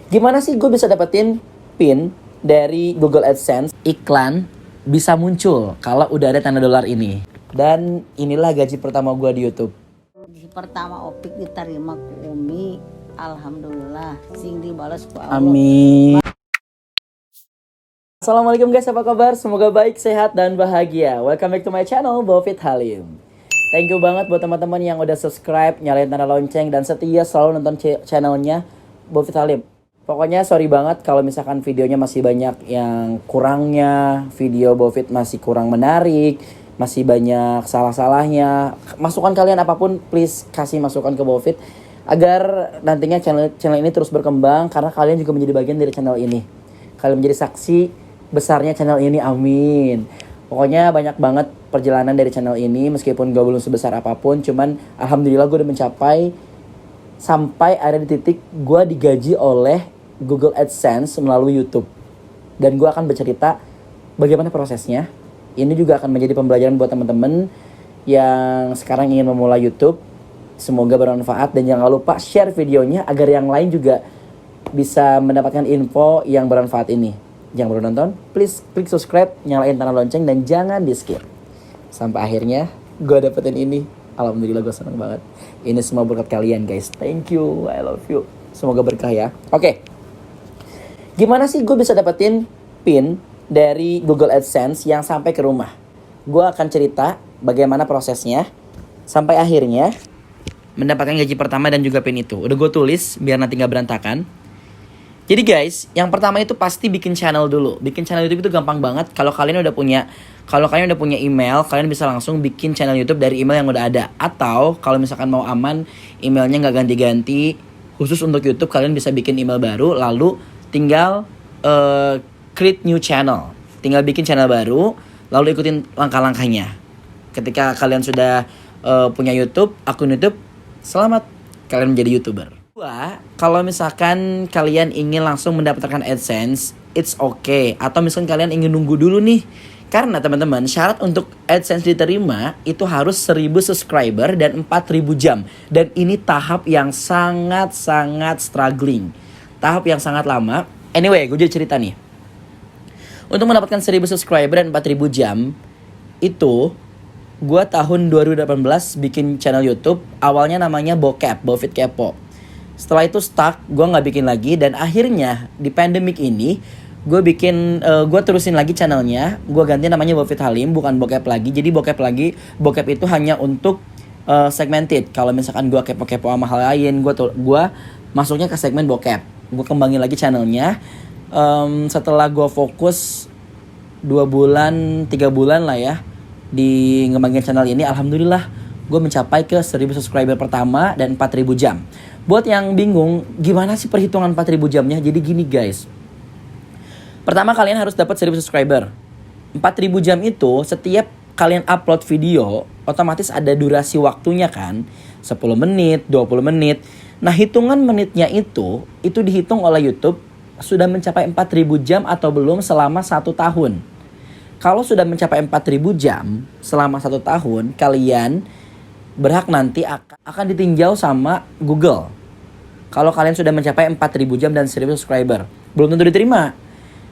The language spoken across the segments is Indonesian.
Gimana sih gue bisa dapetin PIN dari Google AdSense? Iklan bisa muncul kalau udah ada tanda dolar ini. Dan inilah gaji pertama gue di YouTube. Gaji pertama Opik diterima ku Umi, alhamdulillah sing dibalas ku Allah. Amin. Assalamualaikum guys, apa kabar? Semoga baik, sehat, dan bahagia. Welcome back to my channel, Bovit Halim. Thank you banget buat teman-teman yang udah subscribe, nyalain tanda lonceng, dan setia selalu nonton channelnya Bovit Halim. Pokoknya sorry banget kalau misalkan videonya masih banyak yang kurangnya, video Bovit masih kurang menarik, masih banyak salah-salahnya. Masukan kalian apapun, please kasih masukan ke Bovit agar nantinya channel ini terus berkembang, karena kalian juga menjadi bagian dari channel ini. Kalian menjadi saksi besarnya channel ini, amin. Pokoknya banyak banget perjalanan dari channel ini, meskipun gak belum sebesar apapun, cuman alhamdulillah gue udah mencapai sampai ada di titik gue digaji oleh Google AdSense melalui YouTube. Dan gue akan bercerita bagaimana prosesnya. Ini juga akan menjadi pembelajaran buat teman-teman yang sekarang ingin memulai YouTube. Semoga bermanfaat, dan jangan lupa share videonya agar yang lain juga bisa mendapatkan info yang bermanfaat ini. Jangan baru nonton, please klik subscribe, nyalain tanda lonceng, dan jangan di skip. Sampai akhirnya gue dapetin ini. Alhamdulillah, gue seneng banget. Ini semua berkat kalian guys. Thank you, I love you. Semoga berkah ya. Oke. Gimana sih gue bisa dapetin PIN dari Google AdSense yang sampai ke rumah? Gue akan cerita bagaimana prosesnya sampai akhirnya mendapatkan gaji pertama dan juga PIN itu. Udah gue tulis biar nanti gak berantakan. Jadi guys, yang pertama itu pasti bikin channel dulu. Bikin channel YouTube itu gampang banget. Kalau kalian udah punya email, kalian bisa langsung bikin channel YouTube dari email yang udah ada. Atau kalau misalkan mau aman, emailnya nggak ganti-ganti, khusus untuk YouTube kalian bisa bikin email baru, lalu tinggal create new channel. Tinggal bikin channel baru, lalu ikutin langkah-langkahnya. Ketika kalian sudah punya YouTube, akun YouTube, selamat, kalian menjadi YouTuber. Kalau misalkan kalian ingin langsung mendapatkan AdSense, it's okay. Atau misalkan kalian ingin nunggu dulu nih. Karena teman-teman, syarat untuk AdSense diterima itu harus 1000 subscriber dan 4000 jam. Dan ini tahap yang sangat-sangat struggling. Tahap yang sangat lama. Anyway, gue jadi cerita nih. Untuk mendapatkan 1000 subscriber dan 4000 jam, itu gue tahun 2018 bikin channel YouTube. Awalnya namanya Bovit Kepo. Setelah itu stuck, gue gak bikin lagi. Dan akhirnya di pandemic ini gue terusin lagi channelnya. Gue ganti namanya Bovit Halim, bukan bokep lagi. Jadi bokep itu hanya untuk segmented. Kalau misalkan gue kepo-kepo sama hal lain, gue masuknya ke segmen bokep. Gue kembangin lagi channelnya. Setelah gue fokus 2 bulan, 3 bulan lah ya di ngembangin channel ini, alhamdulillah gue mencapai ke 1000 subscriber pertama dan 4000 jam. Buat yang bingung, gimana sih perhitungan 4000 jamnya? Jadi gini guys. Pertama kalian harus dapat 1000 subscriber. 4000 jam itu setiap kalian upload video, otomatis ada durasi waktunya kan. 10 menit, 20 menit. Nah hitungan menitnya itu dihitung oleh YouTube sudah mencapai 4000 jam atau belum selama 1 tahun. Kalau sudah mencapai 4000 jam selama 1 tahun, kalian berhak nanti akan ditinjau sama Google. Kalau kalian sudah mencapai 4000 jam dan 1000 subscriber, belum tentu diterima.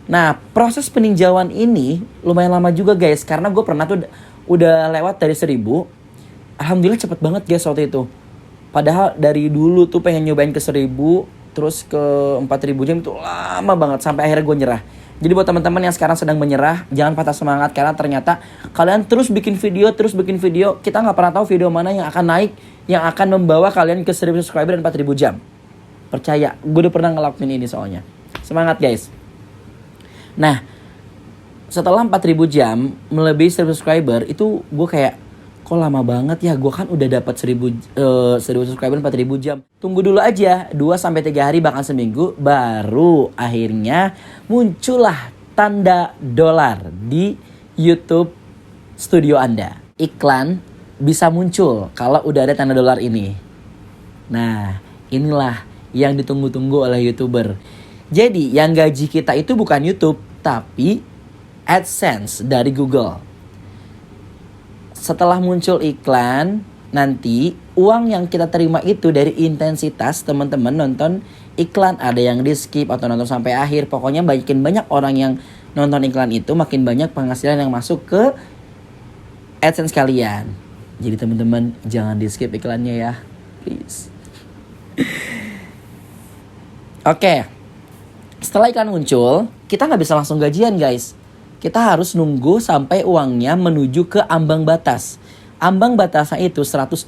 Nah, proses peninjauan ini lumayan lama juga guys, karena gue pernah tuh udah lewat dari 1000. Alhamdulillah cepet banget guys waktu itu. Padahal dari dulu tuh pengen nyobain ke 1000, terus ke 4000 jam itu lama banget, sampai akhirnya gue nyerah. Jadi buat teman-teman yang sekarang sedang menyerah, jangan patah semangat, karena ternyata kalian terus bikin video, kita nggak pernah tahu video mana yang akan naik, yang akan membawa kalian ke 1000 subscriber dan 4000 jam. Percaya, gue udah pernah ngelakuin ini soalnya. Semangat guys. Nah, setelah 4000 jam melebihi 1000 subscriber, itu gue kayak, kok lama banget ya, gue kan udah dapat 1000 subscriber 4000 jam. Tunggu dulu aja, 2-3 hari bahkan seminggu, baru akhirnya muncullah tanda dolar di YouTube studio Anda. Iklan bisa muncul kalau udah ada tanda dolar ini. Nah, inilah yang ditunggu-tunggu oleh YouTuber. Jadi, yang gaji kita itu bukan YouTube, tapi AdSense dari Google. Setelah muncul iklan, nanti uang yang kita terima itu dari intensitas teman-teman nonton iklan. Ada yang di skip atau nonton sampai akhir. Pokoknya makin banyak orang yang nonton iklan itu, makin banyak penghasilan yang masuk ke AdSense kalian. Jadi teman-teman jangan di skip iklannya ya, please. Oke, setelah iklan muncul, kita nggak bisa langsung gajian guys. Kita harus nunggu sampai uangnya menuju ke ambang batas. Ambang batasnya itu $100.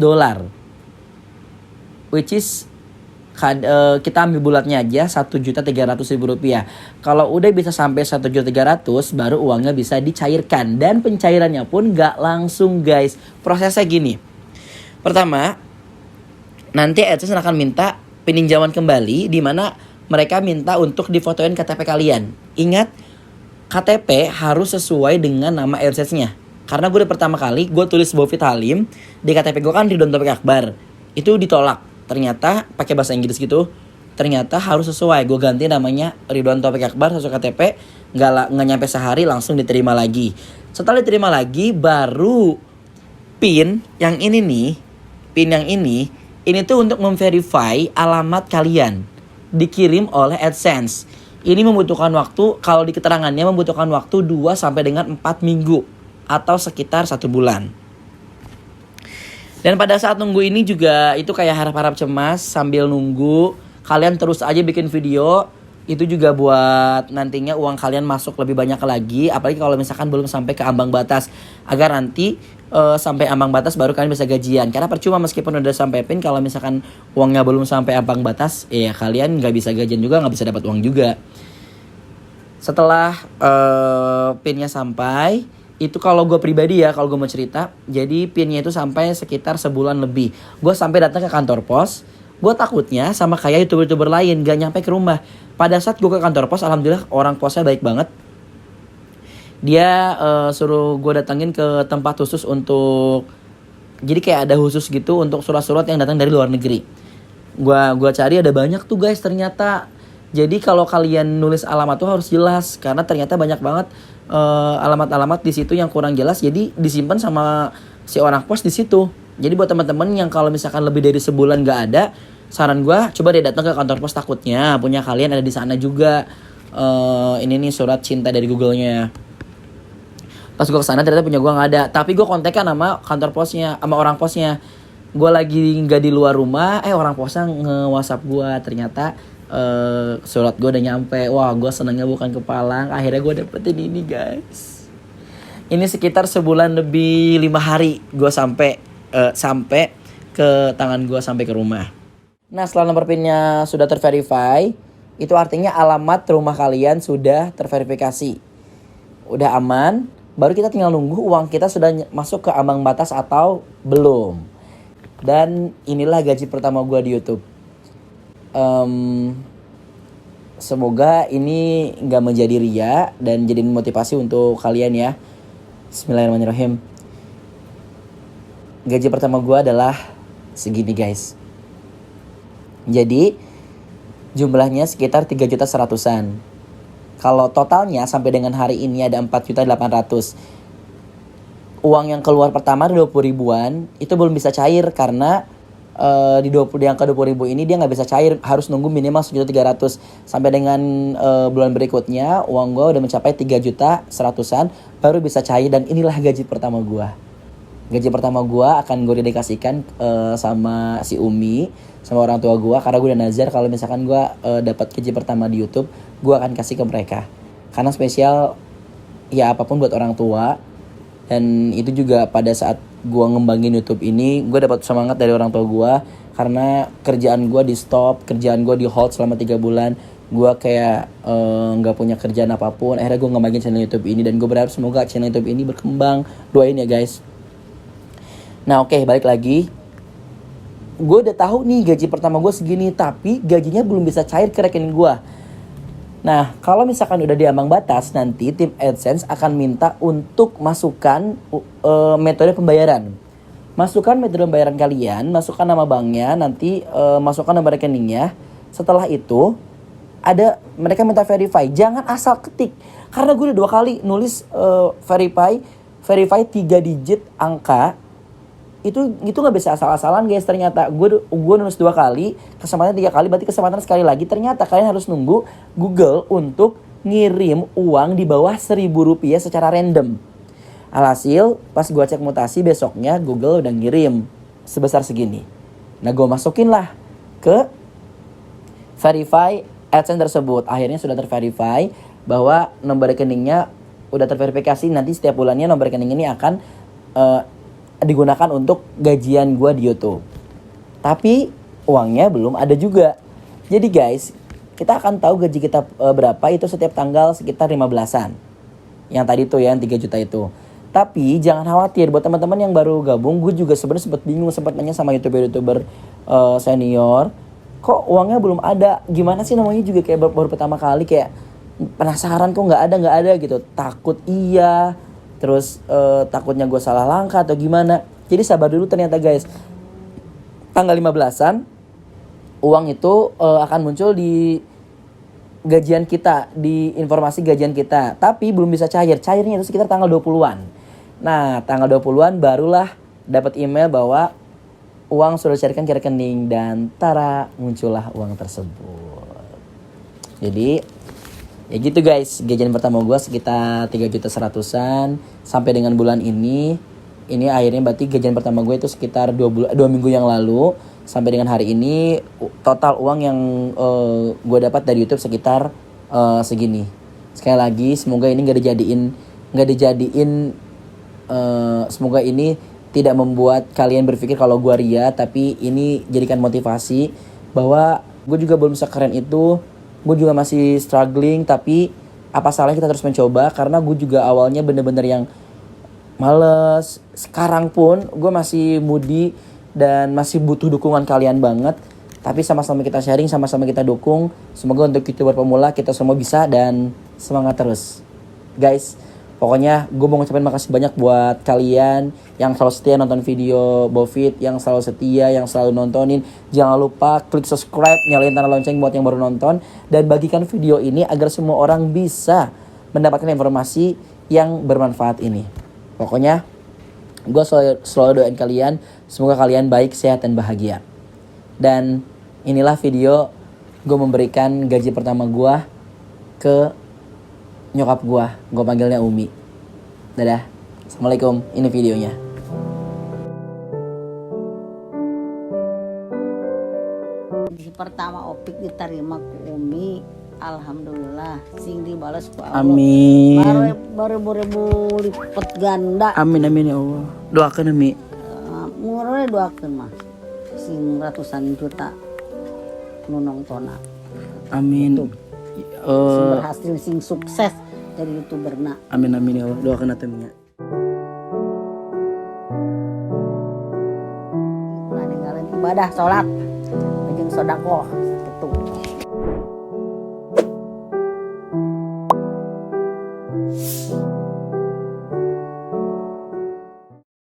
Which is kita ambil bulatnya aja Rp1.300.000. Kalau udah bisa sampai Rp1.300.000 baru uangnya bisa dicairkan. Dan pencairannya pun gak langsung guys. Prosesnya gini. Pertama, nanti AdSense akan minta peninjauan kembali, di mana mereka minta untuk difotoin KTP kalian. Ingat, KTP harus sesuai dengan nama AdSense-nya. Karena gue udah pertama kali gue tulis Bofit Halim, di KTP gue kan Ridwan Taufik Akbar. Itu ditolak. Ternyata pakai bahasa Inggris gitu. Ternyata harus sesuai. Gue ganti namanya Ridwan Taufik Akbar sesuai KTP. Nggak nyampe sehari langsung diterima lagi. Setelah diterima lagi baru PIN yang ini nih. PIN yang ini tuh untuk memverify alamat kalian. Dikirim oleh AdSense. Ini membutuhkan waktu, kalau di keterangannya membutuhkan waktu 2 sampai dengan 4 minggu. Atau sekitar 1 bulan. Dan pada saat nunggu ini juga itu kayak harap-harap cemas sambil nunggu. Kalian terus aja bikin video. Itu juga buat nantinya uang kalian masuk lebih banyak lagi. Apalagi kalau misalkan belum sampai ke ambang batas. Agar nanti sampai ambang batas baru kalian bisa gajian. Karena percuma meskipun udah sampai PIN, kalau misalkan uangnya belum sampai ambang batas, ya kalian gak bisa gajian juga, gak bisa dapat uang juga. Setelah PIN-nya sampai, itu kalau gue pribadi ya, kalau gue mau cerita, jadi PIN-nya itu sampai sekitar sebulan lebih. Gue sampai datang ke kantor pos. Gue takutnya sama kayak youtuber-youtuber lain, gak nyampe ke rumah. Pada saat gue ke kantor pos, alhamdulillah orang posnya baik banget. Dia suruh gue datangin ke tempat khusus untuk, jadi kayak ada khusus gitu untuk surat-surat yang datang dari luar negeri. Gua cari ada banyak tuh guys ternyata. Jadi kalau kalian nulis alamat tuh harus jelas, karena ternyata banyak banget alamat-alamat di situ yang kurang jelas. Jadi disimpan sama si orang pos di situ. Jadi buat teman-teman yang kalau misalkan lebih dari sebulan nggak ada, saran gue coba deh datang ke kantor pos, takutnya punya kalian ada di sana juga. Ini nih surat cinta dari Google-nya. Pas gue kesana ternyata punya gue nggak ada. Tapi gue kontekan sama kantor posnya, sama orang posnya. Gue lagi nggak di luar rumah, orang posnya nge-WhatsApp gue, ternyata surat gue udah nyampe. Wah, gue senengnya bukan kepalang. Akhirnya gue dapetin ini guys. Ini sekitar sebulan lebih 5 hari gue sampai ke tangan gue, sampai ke rumah. Nah, setelah nomor PIN-nya sudah terverify, itu artinya alamat rumah kalian sudah terverifikasi, udah aman. Baru kita tinggal nunggu uang kita sudah masuk ke ambang batas atau belum. Dan inilah gaji pertama gue di YouTube. Semoga ini gak menjadi ria dan jadi motivasi untuk kalian ya. Bismillahirrahmanirrahim. Gaji pertama gue adalah segini guys. Jadi jumlahnya sekitar 3.100.000-an. Kalau totalnya sampai dengan hari ini ada 4.800.000. Uang yang keluar pertama 20 ribuan itu belum bisa cair karena di angka 20 ribu ini dia nggak bisa cair, harus nunggu minimal 1.300.000 sampai dengan bulan berikutnya uang gue udah mencapai 3.100.000-an baru bisa cair. Dan inilah gaji pertama gue. Gaji pertama gue akan gue dedikasikan sama si Umi, sama orang tua gue, karena gue udah nazar kalau misalkan gue dapat gaji pertama di YouTube, gue akan kasih ke mereka karena spesial ya, apapun buat orang tua. Dan itu juga pada saat gue ngembangin YouTube ini, gue dapat semangat dari orang tua gue, karena kerjaan gue di stop, kerjaan gue di hold selama 3 bulan. Gue kayak gak punya kerjaan apapun. Akhirnya gue ngembangin channel YouTube ini, dan gue berharap semoga channel YouTube ini berkembang. Doain ya guys. Nah oke, balik lagi. Gue udah tahu nih gaji pertama gue segini, tapi gajinya belum bisa cair ke rekening gue. Nah, kalau misalkan udah di ambang batas, nanti tim AdSense akan minta untuk masukkan metode pembayaran. Masukkan metode pembayaran kalian, masukkan nama banknya, nanti masukkan nomor rekeningnya. Setelah itu, mereka minta verify. Jangan asal ketik. Karena gue udah 2 kali nulis verify 3 digit angka itu nggak bisa asal-asalan guys. Ternyata gue nulis 2 kali, kesempatan 3 kali, berarti kesempatan sekali lagi. Ternyata kalian harus nunggu Google untuk ngirim uang di bawah Rp1.000 secara random. Alhasil pas gue cek mutasi besoknya Google udah ngirim sebesar segini. Nah gue masukin lah ke verify AdSense tersebut. Akhirnya sudah terverify bahwa nomor rekeningnya udah terverifikasi. Nanti setiap bulannya nomor rekening ini akan digunakan untuk gajian gue di YouTube. Tapi uangnya belum ada juga. Jadi guys, kita akan tahu gaji kita berapa itu setiap tanggal sekitar 15-an. Yang tadi tuh ya, yang 3 juta itu. Tapi jangan khawatir, buat teman-teman yang baru gabung, gue juga sebenarnya sempat bingung, sempat nanya sama youtuber senior, kok uangnya belum ada, gimana sih namanya, juga kayak baru pertama kali, kayak penasaran kok nggak ada gitu, takut iya, terus takutnya gue salah langkah atau gimana. Jadi sabar dulu, ternyata guys, tanggal 15-an uang itu akan muncul di gajian kita, di informasi gajian kita, tapi belum bisa cairnya itu sekitar tanggal 20-an. Nah, tanggal 20-an barulah dapat email bahwa uang sudah dicairkan ke rekening, dan tara, muncullah uang tersebut. Jadi ya gitu guys, gajian pertama gue sekitar 3.100.000-an sampai dengan bulan ini akhirnya berarti gajian pertama gue itu sekitar 2 minggu yang lalu. Sampai dengan hari ini total uang yang gue dapat dari YouTube sekitar segini. Sekali lagi semoga ini nggak dijadiin semoga ini tidak membuat kalian berpikir kalau gue ria, tapi ini jadikan motivasi bahwa gue juga belum sekeren itu, gue juga masih struggling, tapi apa salahnya kita terus mencoba, karena gue juga awalnya bener-bener yang males. Sekarang pun gue masih moody dan masih butuh dukungan kalian banget, tapi sama-sama kita sharing, sama-sama kita dukung. Semoga untuk YouTuber pemula kita semua bisa, dan semangat terus guys. Pokoknya gue mau ngucapin makasih banyak buat kalian yang selalu setia nonton video Bofit, yang selalu setia, yang selalu nontonin. Jangan lupa klik subscribe, nyalain tanda lonceng buat yang baru nonton, dan bagikan video ini agar semua orang bisa mendapatkan informasi yang bermanfaat ini. Pokoknya gue selalu doain kalian, semoga kalian baik, sehat, dan bahagia. Dan inilah video gue memberikan gaji pertama gue ke nyokap gue panggilnya Umi. Dadah, assalamualaikum, ini videonya. Pertama Opik diterima ku Umi, alhamdulillah, sing dibalas ku Allah. Amin. Baru lipat ganda. Amin ya Allah. Doakan Umi. Murah doakan mah, sing ratusan juta nu nonton. Amin. Sing berhasil, sing sukses dari youtuberna. Amin ya Allah. Doakan atemnya. Nah, ninggalin ibadah, sholat, jeung sedekah gitu.